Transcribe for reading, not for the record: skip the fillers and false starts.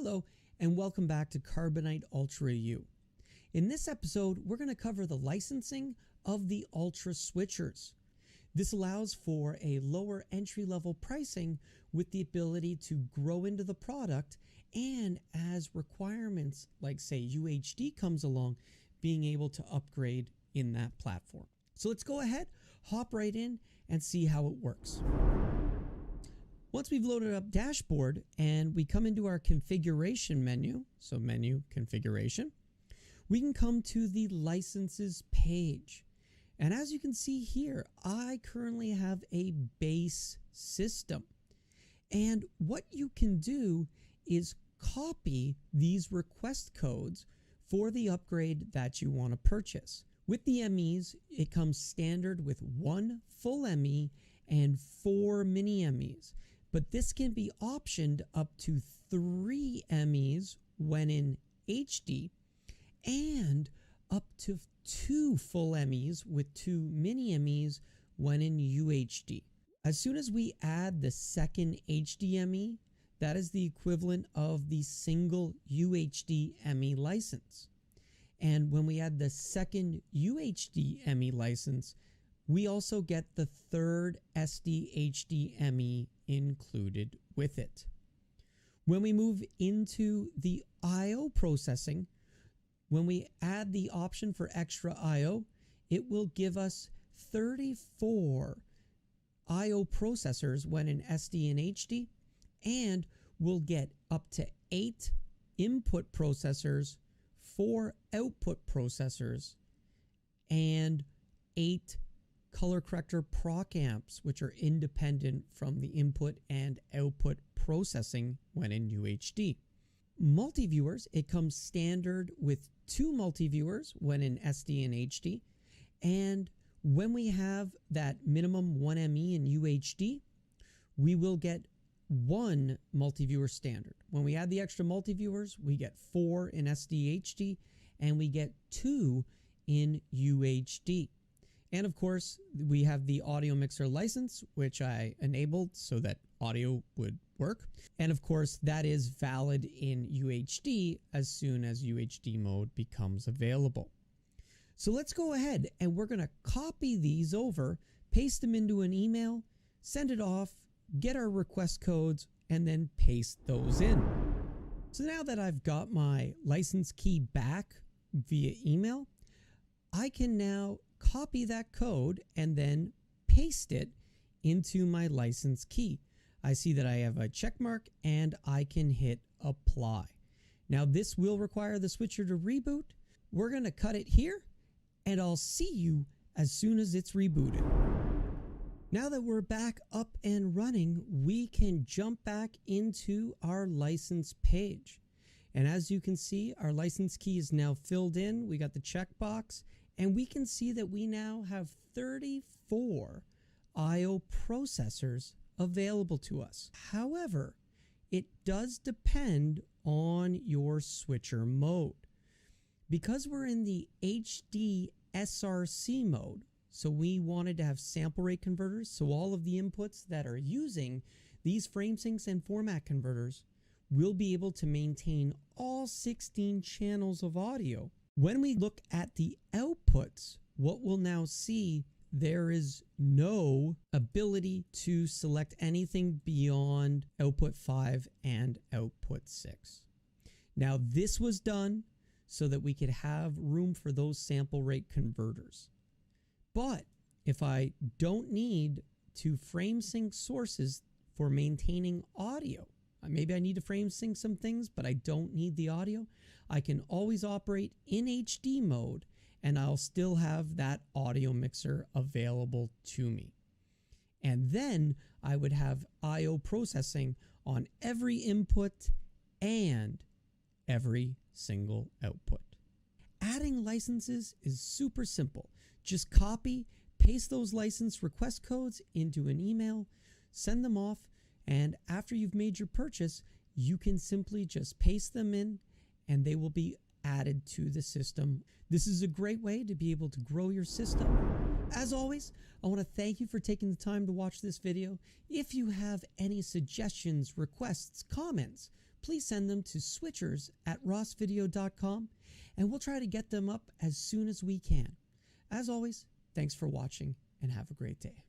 Hello, and welcome back to Carbonite Ultra U. In this episode, we're going to cover the licensing of the Ultra switchers. This allows for a lower entry-level pricing with the ability to grow into the product, and as requirements like, say, UHD comes along, being able to upgrade in that platform. So let's go ahead, hop right in, and see how it works. Once we've loaded up dashboard and we come into our configuration menu, so menu configuration, we can come to the licenses page. And as you can see here, I currently have a base system. And what you can do is copy these request codes for the upgrade that you want to purchase. With the MEs, it comes standard with 1 full ME and 4 mini MEs. But this can be optioned up to 3 MEs when in HD and up to 2 full MEs with 2 mini MEs when in UHD. As soon as we add the second HDME, that is the equivalent of the single UHD ME license. And when we add the second UHD ME license, we also get the third SD HDME included with it. When we move into the I/O processing, when we add the option for extra I/O, it will give us 34 I/O processors when in SD and HD, and we'll get up to 8 input processors, 4 output processors, and 8 color corrector proc amps, which are independent from the input and output processing when in UHD. Multi-viewers, it comes standard with 2 multi-viewers when in SD and HD. And when we have that minimum 1 ME in UHD, we will get 1 multi-viewer standard. When we add the extra multi-viewers, we get 4 in SD HD, and we get 2 in UHD. And of course, we have the audio mixer license, which I enabled so that audio would work. And of course, that is valid in UHD as soon as UHD mode becomes available. So let's go ahead and we're going to copy these over, paste them into an email, send it off, get our request codes, and then paste those in. So now that I've got my license key back via email, I can now copy that code and then paste it into my license key. I see that I have a check mark and I can hit apply. Now this will require the switcher to reboot. We're going to cut it here and I'll see you as soon as it's rebooted. Now that we're back up and running, we can jump back into our license page. And as you can see, our license key is now filled in. We got the checkbox. And we can see that we now have 34 I/O processors available to us. However, it does depend on your switcher mode. Because we're in the HD SRC mode, so we wanted to have sample rate converters, so all of the inputs that are using these frame sinks and format converters will be able to maintain all 16 channels of audio. When we look at the outputs, what we'll now see, there is no ability to select anything beyond output 5 and output 6. Now this was done so that we could have room for those sample rate converters. But if I don't need to frame sync sources for maintaining audio, maybe I need to frame sync some things, but I don't need the audio, I can always operate in HD mode and I'll still have that audio mixer available to me. And then I would have I/O processing on every input and every single output. Adding licenses is super simple. Just copy, paste those license request codes into an email, send them off, and after you've made your purchase, you can simply just paste them in and they will be added to the system. This is a great way to be able to grow your system. As always, I want to thank you for taking the time to watch this video. If you have any suggestions, requests, comments, please send them to switchers@rossvideo.com and we'll try to get them up as soon as we can. As always, thanks for watching and have a great day.